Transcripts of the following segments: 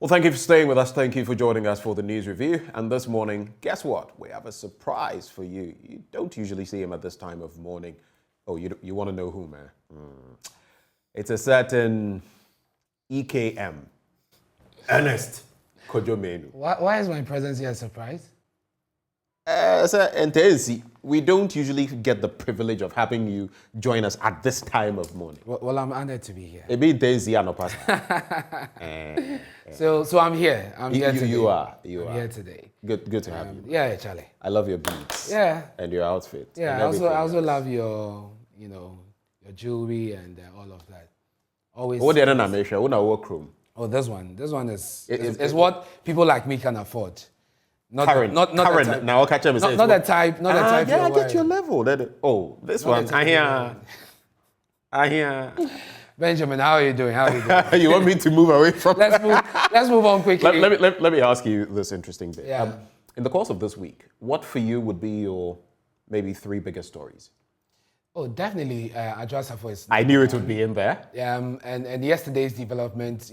Well, thank you for staying with us. Thank you for joining us for the news review. And this morning, guess what? We have a surprise for you. You don't usually see him at this time of morning. Oh, you want to know who, man? It's a certain EKM, Ernest, Kojo Manu. Why is my presence here a surprise? Sir, we don't usually get the privilege of having you join us at this time of morning. Well, I'm honored to be here. So I'm here. I'm here today. You are. Here today. Good to have you. Yeah, Charlie. I love your beads. Yeah. And your outfit. Yeah, I also love your, your jewelry and all of that. Always. What the other name? What work room? Oh, this one. This one is what people like me can afford. Not current. Now I'll catch him. Not the type. Not the type. Yeah, I get your level. This one. I hear. Benjamin, how are you doing? You want me to move away from? Let's move on quickly. Let me ask you this interesting bit. Yeah. In the course of this week, what for you would be your maybe 3 biggest stories? Oh, definitely. Ajwa is. I knew it would be in there. And yesterday's development,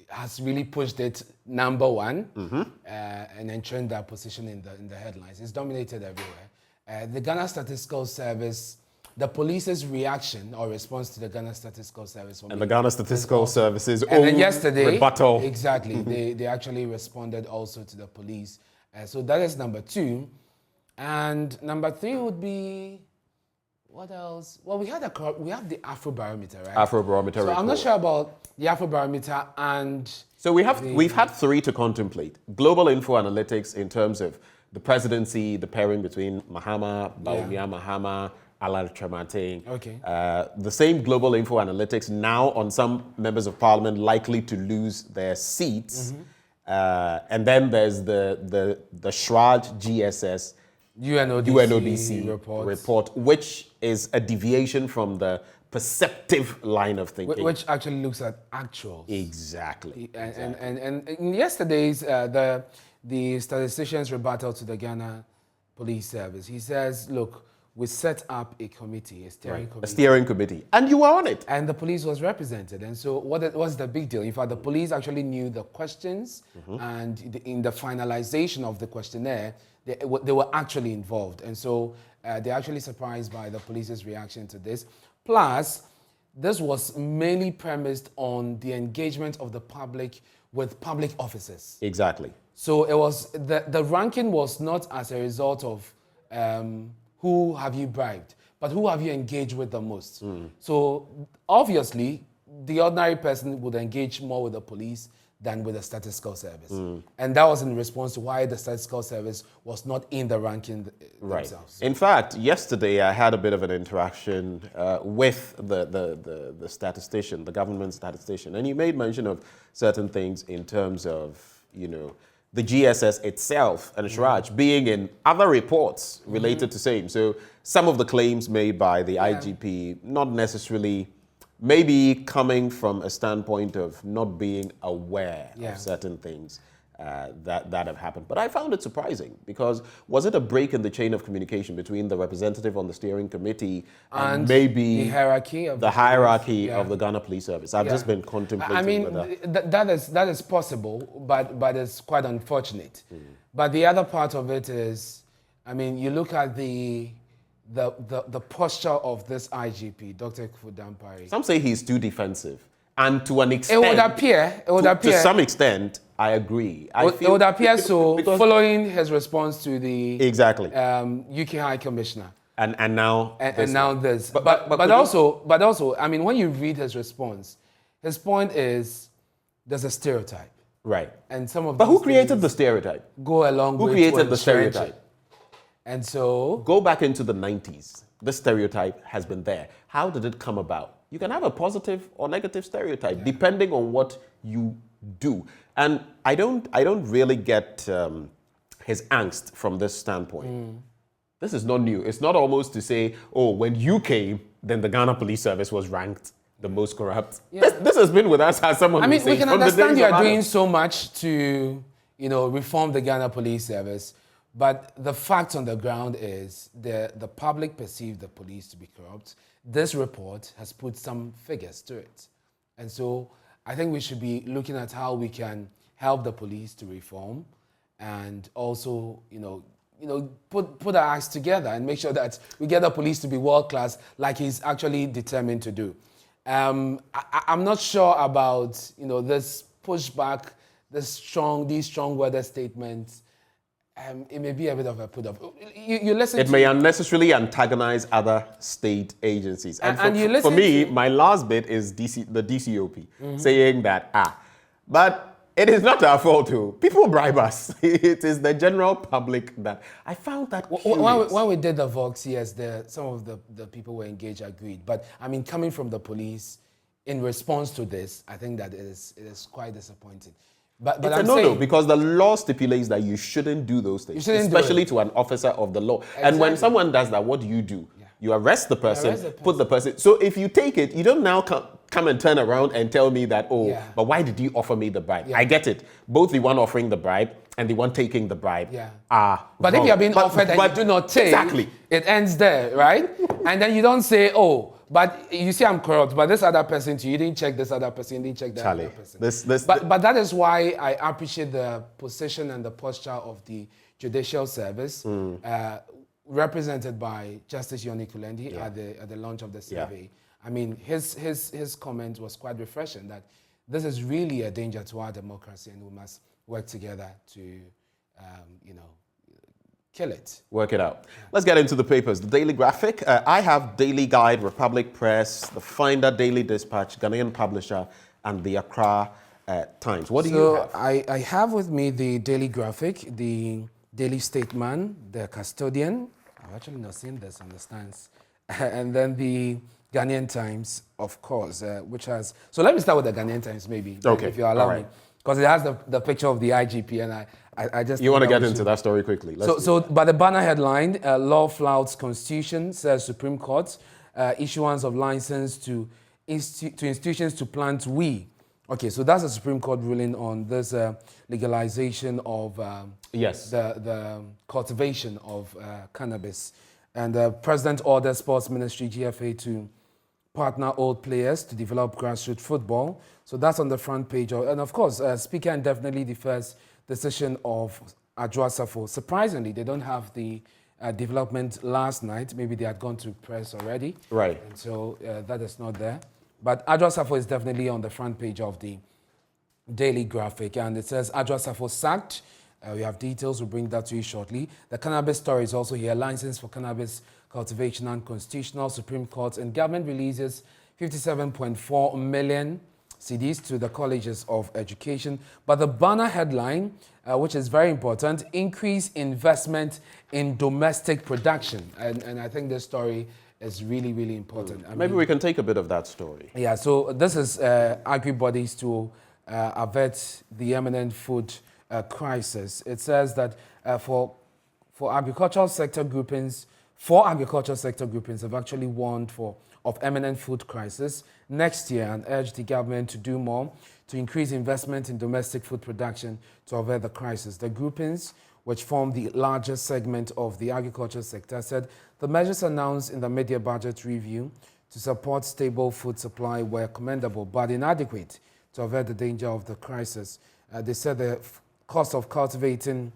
has really pushed it number 1, and enshrined that position in the headlines. It's dominated everywhere. The Ghana Statistical Service, the police's reaction or response to the Ghana Statistical Service. And the Ghana Statistical Service's and then yesterday, rebuttal. Exactly. They actually responded also to the police. So that is number 2. And number 3 would be, what else? Well, we have the Afrobarometer, right? Afrobarometer. So I'm not sure about the Afrobarometer and. So we've had 3 to contemplate. Global Info Analytics in terms of the presidency, the pairing between Mahama, Bawumia Mahama, Alan Tramartin. Okay. The same Global Info Analytics now on some members of parliament likely to lose their seats. And then there's the Shraj GSS UNODC report, which is a deviation from the perceptive line of thinking. Which actually looks at actuals. Exactly. And in yesterday's, the statistician's rebuttal to the Ghana Police Service, he says, look, we set up a committee, a steering committee. And you were on it. And the police was represented. And so what's the big deal? In fact, the police actually knew the questions, and in the finalization of the questionnaire, they were actually involved. And so they're actually surprised by the police's reaction to this. Plus, this was mainly premised on the engagement of the public with public officers. Exactly. So it was the ranking was not as a result of who have you bribed, but who have you engaged with the most. So obviously, the ordinary person would engage more with the police than with the statistical service. And that was in response to why the statistical service was not in the ranking themselves. In fact, yesterday I had a bit of an interaction with the statistician, the government statistician, and he made mention of certain things in terms of, the GSS itself and Shraj being in other reports related to same. So some of the claims made by the IGP, not necessarily, maybe coming from a standpoint of not being aware of certain things that have happened. But I found it surprising because was it a break in the chain of communication between the representative on the steering committee and maybe the hierarchy of the Ghana Police Service? I've just been contemplating. I mean, that is possible, but it's quite unfortunate. But the other part of it is, I mean, you look at the posture of this IGP, Dr. Kufuor. Some say he's too defensive. And to an extent... It would appear. To some extent, I agree. It would appear so, following his response to the... Exactly. UK High Commissioner. And now... And now this. But also, I mean, when you read his response, his point is, there's a stereotype. Right. And some of But who created the stereotype? Go along with... Who created the stereotype? And so... Go back into the 90s. This stereotype has been there. How did it come about? You can have a positive or negative stereotype depending on what you do. And I don't really get his angst from this standpoint. This is not new. It's not almost to say, oh, when you came, then the Ghana Police Service was ranked the most corrupt. This has been with us as someone who we can understand you are doing so much to, reform the Ghana Police Service. But the fact on the ground is the public perceive the police to be corrupt. This report has put some figures to it. And so I think we should be looking at how we can help the police to reform, and also, put our acts together and make sure that we get the police to be world class, like he's actually determined to do. I'm not sure about this pushback, these strong weather statements. It may be a bit of a put off. You listen. It may unnecessarily antagonize other state agencies. And you listen for me, to, my last bit is the DCOP saying that but it is not our fault too. People bribe us. It is the general public that I found that curious. When we did the Vox, yes, some of the people were engaged agreed. But I mean, coming from the police in response to this, I think that it is quite disappointing. But it's I'm a no-no saying, because the law stipulates that you shouldn't do those things, especially to an officer of the law. Exactly. And when someone does that, what do? Yeah. You arrest the person, arrest the person. put the person. So if you take it, you don't now come and turn around and tell me that, but why did you offer me the bribe? Yeah. I get it. Both the one offering the bribe and the one taking the bribe are But wrong. if you're being offered and you do not take, exactly. It ends there, right? And then you don't say, but you see I'm corrupt, but this other person too, you didn't check this other person, you didn't check that other person. But that is why I appreciate the position and the posture of the Judicial Service, represented by Justice Yoni Kulendi at the launch of the survey. Yeah. I mean, his comment was quite refreshing that this is really a danger to our democracy and we must work together to, kill it. Work it out. Let's get into the papers. The Daily Graphic. I have Daily Guide, Republic Press, The Finder, Daily Dispatch, Ghanaian Publisher, and the Accra Times. What do you have? I have with me the Daily Graphic, the Daily Statesman, the Custodian. I've actually not seen this on the stands. And then the Ghanaian Times, of course, which has... So let me start with the Ghanaian Times, maybe, if you allow me. Because it has the picture of the IGP, and I just... You want to get into that story quickly. But the banner headline, Law Flouts Constitution, says Supreme Court, issuance of license to institutions to plant weed. Okay, so that's a Supreme Court ruling on this legalization of the cultivation of cannabis. And the President orders Sports Ministry, GFA, to partner old players to develop grassroots football. So that's on the front page. And of course, Speaker indefinitely defers decision of Adwoa Safo. Surprisingly, they don't have the development last night. Maybe they had gone to press already. Right. And so that is not there. But Adwoa Safo is definitely on the front page of the Daily Graphic. And it says Adwoa Safo sacked. We have details. We'll bring that to you shortly. The cannabis story is also here. License for cannabis cultivation unconstitutional. Supreme Court and government releases 57.4 million CDs to the colleges of education. But the banner headline, which is very important, increase investment in domestic production. And I think this story is really, really important. Maybe we can take a bit of that story. Yeah, so this is agri-bodies to avert the imminent food crisis. It says that for agricultural sector groupings, 4 agricultural sector groupings have actually warned of imminent food crisis next year and urged the government to do more to increase investment in domestic food production to avert the crisis. The groupings, which form the largest segment of the agriculture sector, said the measures announced in the mid-year budget review to support stable food supply were commendable but inadequate to avert the danger of the crisis. They said the cost of cultivating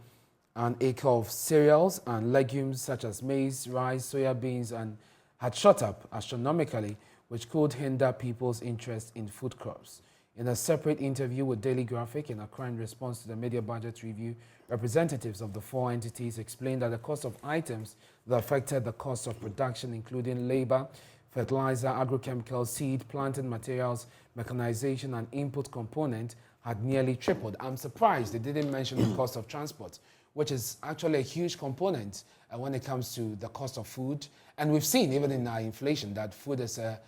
an acre of cereals and legumes such as maize, rice, soya beans, and had shot up astronomically, which could hinder people's interest in food crops. In a separate interview with Daily Graphic in Accra in response to the media budget review, representatives of the 4 entities explained that the cost of items that affected the cost of production, including labor, fertilizer, agrochemicals, seed, planting materials, mechanization, and input component, had nearly tripled. I'm surprised they didn't mention the cost of transport, which is actually a huge component when it comes to the cost of food. And we've seen, even in our inflation, that food is a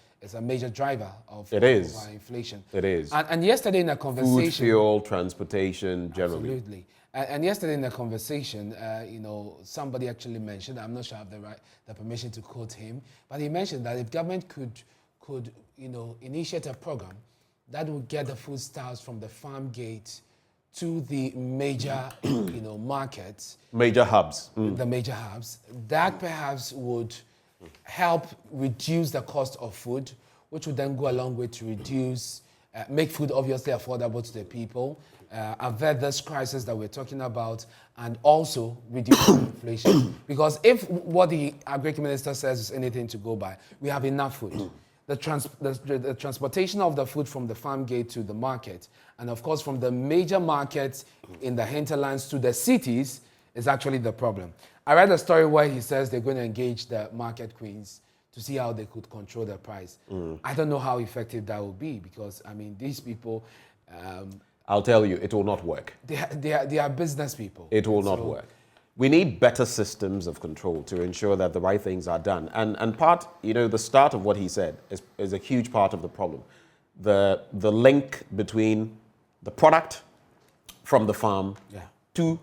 major driver of our inflation. It is. And yesterday in a conversation... Food, fuel, transportation, generally. Absolutely. And yesterday in a conversation, somebody actually mentioned, I'm not sure I have the permission to quote him, but he mentioned that if government could initiate a program that would get the foodstuffs from the farm gate to the major, markets. Major hubs. The major hubs. That perhaps would help reduce the cost of food, which would then go a long way to reduce make food obviously affordable to the people, avert this crisis that we're talking about, and also reduce inflation. Because if what the Agric Minister says is anything to go by, we have enough food. The transportation of the food from the farm gate to the market, and of course from the major markets in the hinterlands to the cities, is actually the problem. I read a story where he says they're going to engage the market queens to see how they could control the price. I don't know how effective that will be, because, I mean, these people... I'll tell you, it will not work. They are business people. It will not work. We need better systems of control to ensure that the right things are done. And part, the start of what he said is a huge part of the problem. The link between the product from the farm to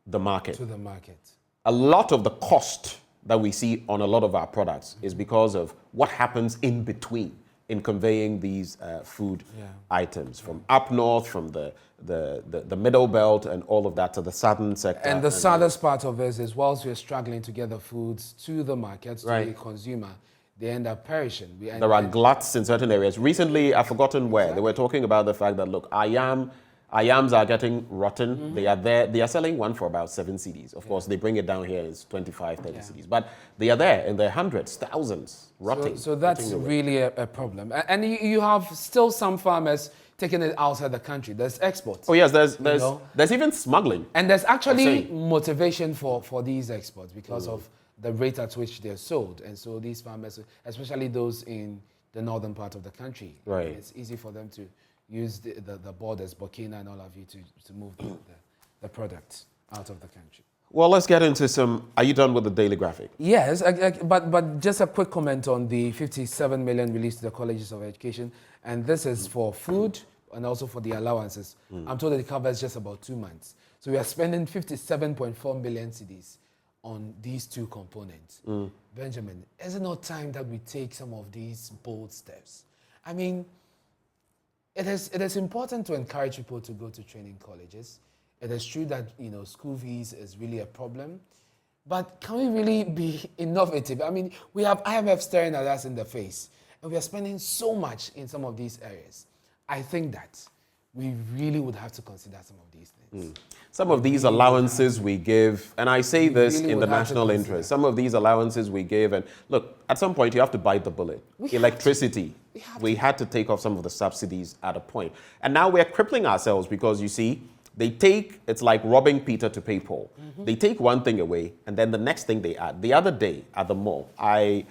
the market. To the market. A lot of the cost that we see on a lot of our products is because of what happens in between in conveying these food items from up north, from the middle belt and all of that to the southern sector. And the saddest part of it is, whilst we're struggling to get the foods to the markets, to the consumer, they end up perishing. There are gluts in certain areas. Recently, I've forgotten where, they were talking about the fact that, look, our yams are getting rotten. They are there. They are selling one for about 7 cedis. Of course, they bring it down here, it's 25, 30 cedis. But they are there in their hundreds, thousands, rotting. So that's really a problem. And you have still some farmers taking it outside the country. There's exports. Oh, yes, there's even smuggling. And there's actually motivation for these exports because of the rate at which they're sold. And so these farmers, especially those in the northern part of the country, it's easy for them to use the borders, Burkina and all of you, to move the products out of the country. Well, let's get into some... Are you done with the daily graphic? Yes, but just a quick comment on the 57 million released to the colleges of education. And this is for food and also for the allowances. I'm told that it covers just about 2 months. So we are spending 57.4 million cedis on these two components. Benjamin, is it not time that we take some of these bold steps? I mean... It is important to encourage people to go to training colleges. It is true that school fees is really a problem, but can we really be innovative? I mean, we have IMF staring at us in the face, and we are spending so much in some of these areas. I think that we really would have to consider some of these things. Some of these allowances we give, and I say this in the national interest, some of these allowances we give, and look, at some point you have to bite the bullet. Electricity, we had to take off some of the subsidies at a point. And now we're crippling ourselves because, you see, it's like robbing Peter to pay Paul. They take one thing away, and then the next thing they add. The other day at the mall, I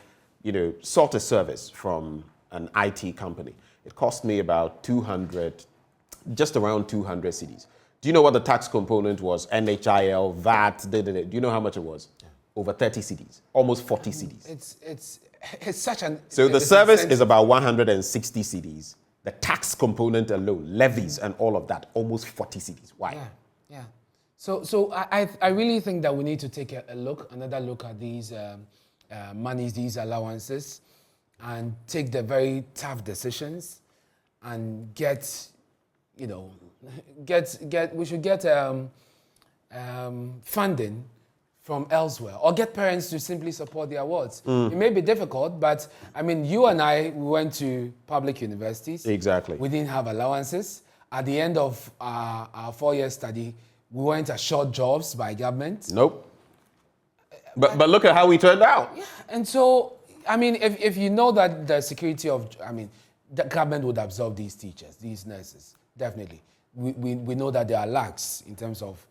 sought a service from an IT company. It cost me about just around 200 cedis. Do you know what the tax component was? NHIL, VAT, do you know how much it was? Over 30 cedis, almost 40 cedis. It's such an... So the service is about 160 cedis. The tax component alone, levies and all of that, almost 40 cedis. Why? Yeah. So I really think that we need to take another look at these monies, these allowances, and take the very tough decisions and we should get funding from elsewhere, or get parents to simply support the awards. It may be difficult, but I mean, you and I, we went to public universities. Exactly. We didn't have allowances. At the end of our 4-year study, we weren't assured jobs by government. Nope. But look at how we turned out. Yeah, and so, I mean, if you know that the security of, the government would absorb these teachers, these nurses, definitely. We know that there are lacks in terms of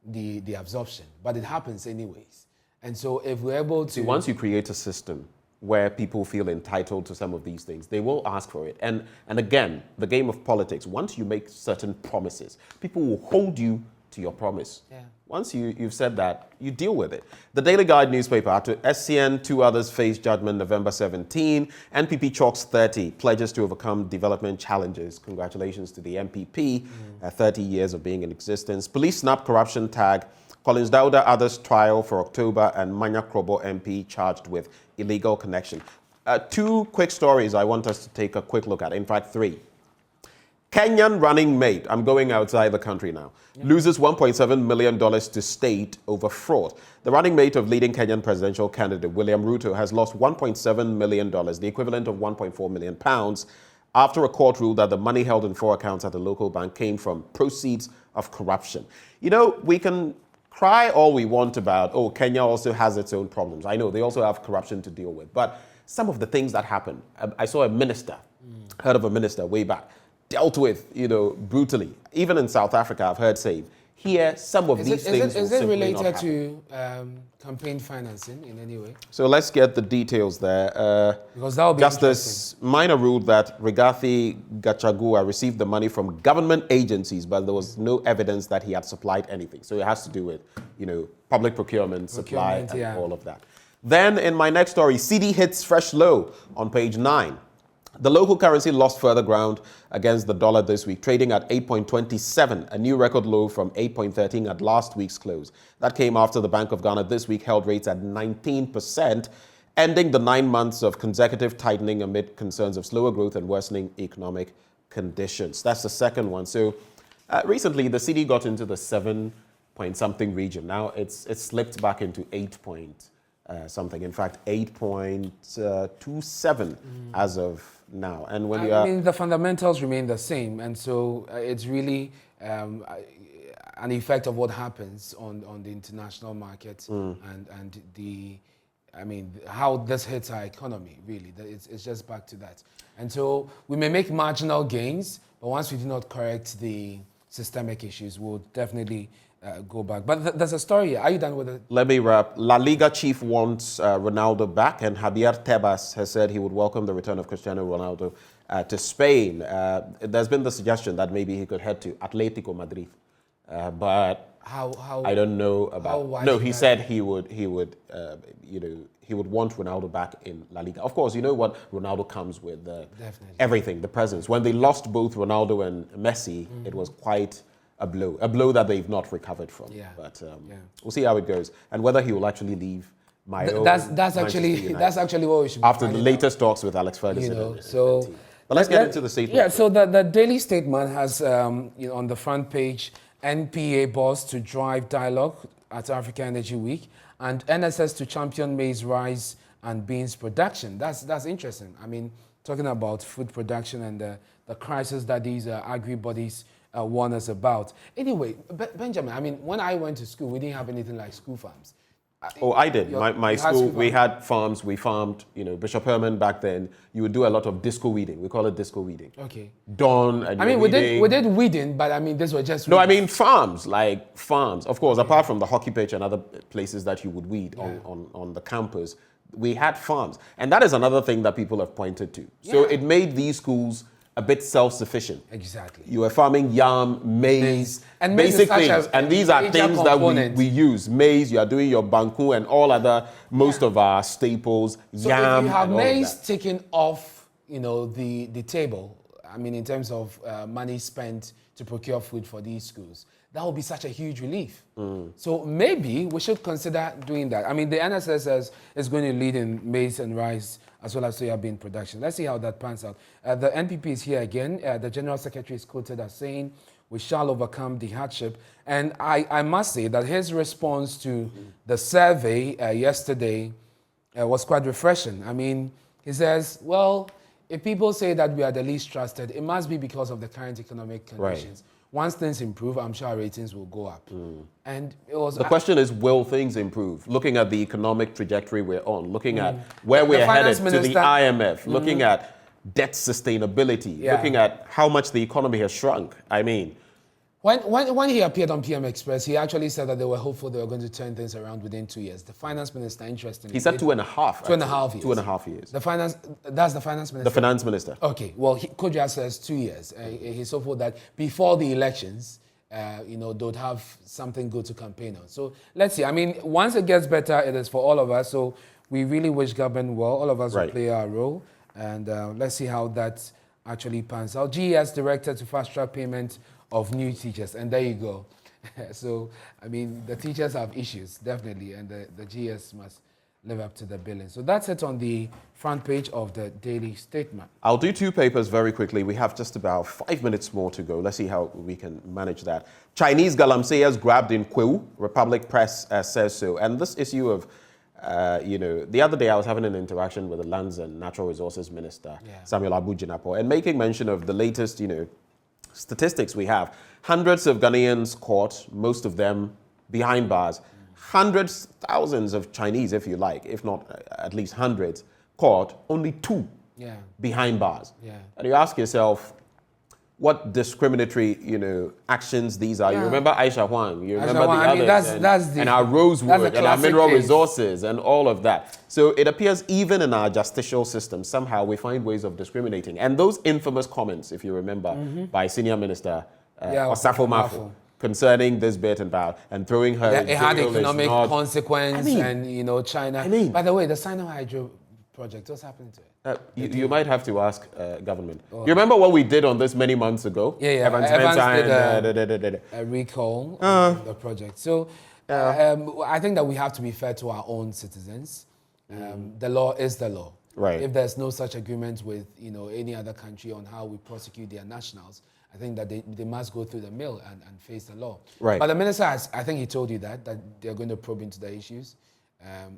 the absorption, but it happens anyways. And so if we're able to... See, once you create a system where people feel entitled to some of these things, they will ask for it. And again, the game of politics, once you make certain promises, people will hold you to your promise. Yeah. Once you've said that, you deal with it. The Daily Guide newspaper, after SCN, 2 others face judgment November 17. NPP chalks 30, pledges to overcome development challenges. Congratulations to the NPP, 30 years of being in existence. Police snap corruption tag. Collins Dauda others trial for October, and Manya Krobo MP charged with illegal connection. 2 quick stories I want us to take a quick look at. In fact, 3. Kenyan running mate, I'm going outside the country now, loses $1.7 million to state over fraud. The running mate of leading Kenyan presidential candidate William Ruto has lost $1.7 million, the equivalent of 1.4 million pounds, after a court ruled that the money held in 4 accounts at the local bank came from proceeds of corruption. You know, we can cry all we want about, oh, Kenya also has its own problems. I know they also have corruption to deal with. But some of the things that happened, I saw a minister, heard of a minister way back, dealt with, you know, brutally. Even in South Africa, I've heard say, here, some of these things Is it related to campaign financing in any way? So let's get the details there. Because that would be Justice Minor ruled that Rigathi Gachagua received the money from government agencies, but there was no evidence that he had supplied anything. So it has to do with, you know, public procurement, supply, and all of that. Then in my next story, CD hits fresh low on page 9. The local currency lost further ground against the dollar this week, trading at 8.27, a new record low from 8.13 at last week's close. That came after the Bank of Ghana this week held rates at 19%, ending the 9 months of consecutive tightening amid concerns of slower growth and worsening economic conditions. That's the second one. So recently, the CD got into the 7-point-something region. Now it's slipped back into 8-point-something. In fact, 8.27 as of now. And when you I mean, the fundamentals remain the same, and so it's really an effect of what happens on the international market and the, I mean, how this hits our economy. Really, it's just back to that. And so we may make marginal gains, but once we do not correct the systemic issues, we'll definitely go back. But there's a story here. Are you done with it? Let me wrap. La Liga chief wants Ronaldo back, and Javier Tebas has said he would welcome the return of Cristiano Ronaldo to Spain. There's been the suggestion that maybe he could head to Atletico Madrid, but How I don't know about. No, he said he would you know, he would want Ronaldo back in La Liga. Of course, you know what Ronaldo comes with, everything, the presence. When they lost both Ronaldo and Messi, it was quite a blow that they've not recovered from. Yeah. But we'll see how it goes and whether he will actually leave that's actually what we should be after the latest talks with Alex Ferguson. You know, so but let's get into the statement. Yeah, so the Daily Statement has you know, on the front page, NPA boss to drive dialogue at Africa Energy Week, and NSS to champion maize, rice, and beans production. That's interesting. I mean, talking about food production and the crisis that these agri-bodies warn us about. Anyway, Benjamin, I mean, when I went to school, we didn't have anything like school farms. Oh, I did. My school, we had farms. We farmed, you know, Bishop Herman back then. You would do a lot of disco weeding. We call it disco weeding. Okay. Dawn and I mean, we did weeding, but I mean, this was just... No, I mean farms, like farms. Of course, apart from the hockey pitch and other places that you would weed on the campus, we had farms. And that is another thing that people have pointed to. So it made these schools a bit self-sufficient. Exactly. You were farming yam, maize, and basic things. And these are things that we use. Maize, you are doing your banku and all other, most of our staples, so yam. If you have maize taken off, you know, the table, I mean, in terms of money spent to procure food for these schools, that would be such a huge relief. So maybe we should consider doing that. I mean, the NSS is going to lead in maize and rice as well as soya bean production. Let's see how that pans out. The NPP is here again. The General Secretary is quoted as saying, we shall overcome the hardship. And I must say that his response to the survey yesterday was quite refreshing. I mean, he says, well, if people say that we are the least trusted, it must be because of the current economic conditions. Right. Once things improve, I'm sure our ratings will go up. And it was the question is, will things improve? Looking at the economic trajectory we're on, looking at where we're headed to the IMF, looking at debt sustainability, looking at how much the economy has shrunk. I mean, when he appeared on PM Express, he actually said that they were hopeful they were going to turn things around within 2 years. The finance minister, interestingly, he said 2.5. 2.5 years. 2.5 years. That's the finance minister. The finance minister. Okay. Well, Kojo says 2 years. He's hopeful that before the elections, you know, they'd have something good to campaign on. So let's see. I mean, once it gets better, it is for all of us. So we really wish government well. All of us will play our role, and let's see how that actually pans out. GES directed to fast track payment of new teachers, and there you go. So, I mean, the teachers have issues, definitely, and the GS must live up to the billing. So that's it on the front page of the Daily Statement. I'll do two papers very quickly. We have just about 5 minutes more to go. Let's see how we can manage that. Chinese galamseyas grabbed in Kweu, Republic Press says so. And this issue of the other day I was having an interaction with the Lands and Natural Resources Minister, Samuel Abu-Jinapor, and making mention of the latest, statistics we have. Hundreds of Ghanaians caught, most of them behind bars. Hundreds, thousands of Chinese, if you like, if not at least hundreds, caught, only 2 behind bars. And you ask yourself, what discriminatory, actions these are. You remember Aisha Huang, you remember the others, and our Rosewood, and our mineral resources, and all of that. So it appears even in our justicial system, somehow we find ways of discriminating. And those infamous comments, if you remember, by Senior Minister Osafo Mafu, concerning this bit and throwing her... It had economic consequence, and, China... By the way, the Sino Hydro project, what's happening to it? You might have to ask government. You remember what we did on this many months ago? Evans did a recall of the project. So I think that we have to be fair to our own citizens. The law is the law. Right. If there's no such agreement with any other country on how we prosecute their nationals, I think that they must go through the mill and face the law. Right. But the minister I think he told you that they're going to probe into the issues.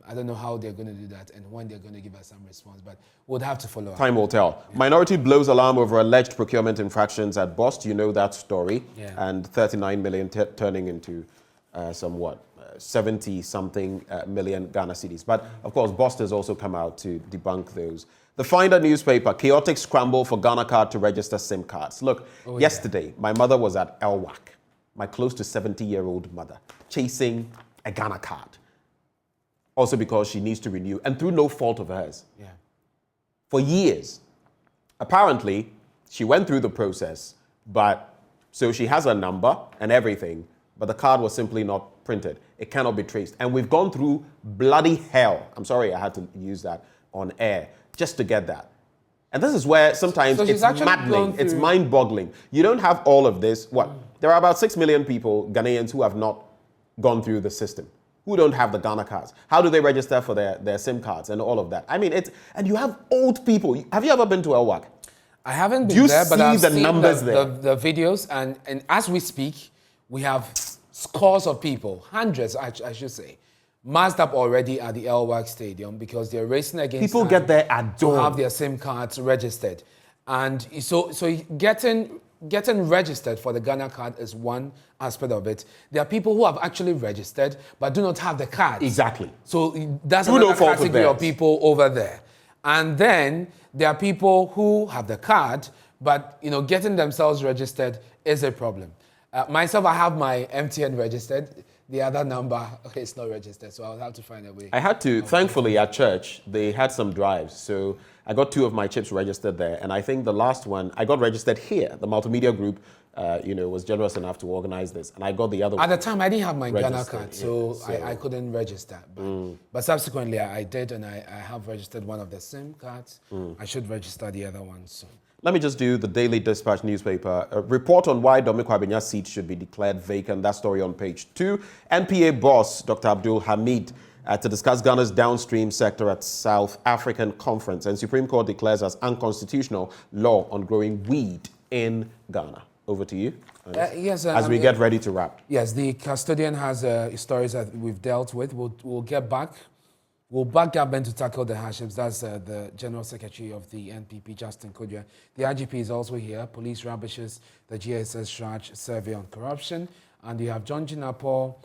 I don't know how they're going to do that and when they're going to give us some response, but we'll have to follow up. Time will tell. Minority blows alarm over alleged procurement infractions at Bost. You know that story. And 39 million turning into 70-something million Ghana cedis. But, of course, Bost has also come out to debunk those. The Finder newspaper, chaotic scramble for Ghana card to register SIM cards. Look, yesterday, my mother was at Elwak, my close to 70-year-old mother, chasing a Ghana card. Also because she needs to renew, and through no fault of hers. For years. Apparently, she went through the process, so she has a number and everything, but the card was simply not printed. It cannot be traced. And we've gone through bloody hell. I'm sorry I had to use that on air, just to get that. And this is where sometimes it's maddening, it's mind-boggling. You don't have all of this. There are about 6 million people, Ghanaians, who have not gone through the system, who don't have the Ghana cards. How do they register for their SIM cards and all of that? I mean, and you have old people. Have you ever been to Elwak? I haven't been there, but I've seen the videos, and as we speak, we have scores of people, hundreds, I should say, masked up already at the Elwak Stadium because they're racing against people get there at dawn to have their SIM cards registered. And so getting registered for the Ghana card is one aspect of it. There are people who have actually registered but do not have the card. Exactly. So that's another category of people over there. And then there are people who have the card, but getting themselves registered is a problem. Myself, I have my MTN registered. The other number is not registered, so I'll have to find a way. I had to. Thankfully, at church, they had some drives, so I got 2 of my chips registered there, and I think the last one, I got registered here. The multimedia group, was generous enough to organize this, and I got the other one. At the time, I didn't have my Ghana card, so I couldn't register. But subsequently, I did, and I have registered one of the SIM cards. I should register the other one soon. Let me just do the Daily Dispatch newspaper. A report on why Dominic Kwabenya's seat should be declared vacant. That story on page 2. NPA boss, Dr. Abdul Hamid, to discuss Ghana's downstream sector at South African conference. And Supreme Court declares as unconstitutional law on growing weed in Ghana. Over to you. Yes, as we get ready to wrap. Yes, the custodian has stories that we've dealt with. We'll get back. We'll back government to tackle the hardships. That's the General Secretary of the NPP, Justin Kojo. The IGP is also here. Police rubbishes the GSS Shraj survey on corruption. And you have John Jinapor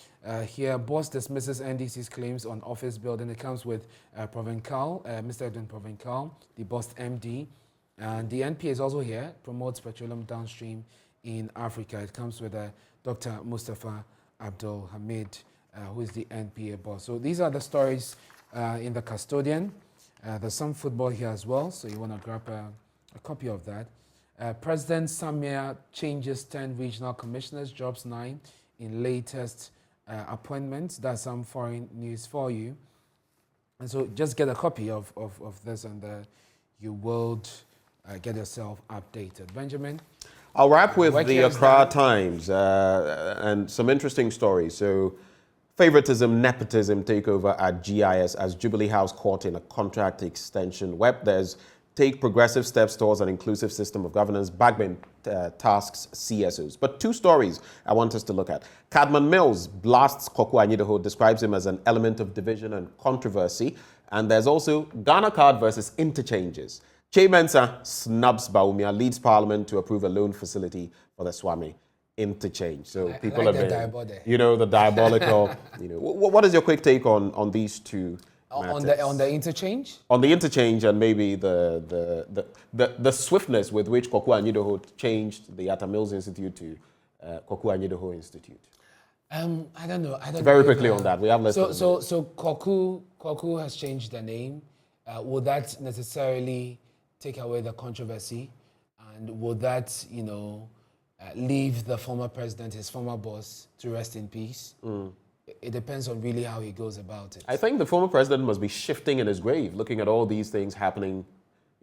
here. Boss dismisses NDC's claims on office building. It comes with Provencal, Mr. Edwin Provencal, the Boss MD. And the NPA is also here. Promotes petroleum downstream in Africa. It comes with Dr. Mustafa Abdul Hamid, who is the NPA boss. So these are the stories in the custodian. There's some football here as well, so you want to grab a copy of that. President Samia changes 10 regional commissioners, drops 9 in latest appointments. That's some foreign news for you. And so just get a copy of this, and you will get yourself updated. Benjamin? I'll wrap with the Accra Times and some interesting stories. So, favoritism, nepotism takeover at GIS as Jubilee House caught in a contract extension web. There's take progressive steps towards an inclusive system of governance. Bagman tasks CSOs. But two stories I want us to look at. Cadman Mills blasts Kojo Anyidaho, describes him as an element of division and controversy. And there's also Ghana card versus interchanges. Che Mensah snubs Baumia, leads Parliament to approve a loan facility for the Swami interchange. So people like are the very, the diabolical. What is your quick take on these two matters? On the interchange? On the interchange and maybe the swiftness with which Kojo Anyidaho changed the Atta Mills Institute to Kojo Anyidaho Institute. I don't know. Very quickly on that. We have less. So Kojo has changed the name. Will that necessarily take away the controversy? And will that, leave the former president, his former boss, to rest in peace? It depends on really how he goes about it. I think the former president must be shifting in his grave, looking at all these things happening,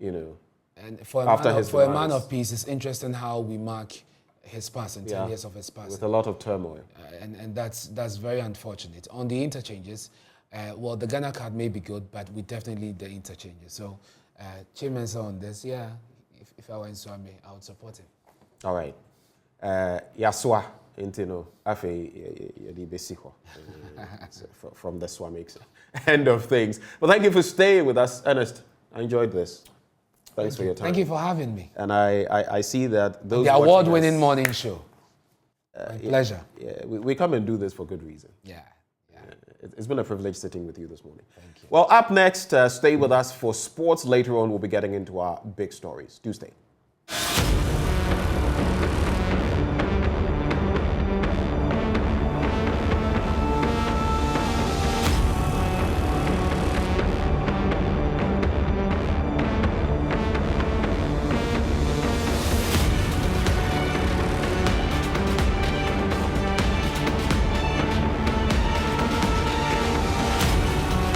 And for after a man of peace, it's interesting how we mark his passing, 10 years of his passing. With a lot of turmoil. And that's very unfortunate. On the interchanges, the Ghana card may be good, but we definitely need the interchanges. So, Che Mensah on this, if I were in Swami, I would support him. All right. Yaswa, afe yedi besiho from the Swamix. End of things. Well, thank you for staying with us, Ernest. I enjoyed this. Thanks for your time. Thank you for having me. And I see that those the award-winning morning show. My pleasure. Yeah, we come and do this for good reason. Yeah. It's been a privilege sitting with you this morning. Thank you. Well, up next, stay with us for sports. Later on, we'll be getting into our big stories. Do stay.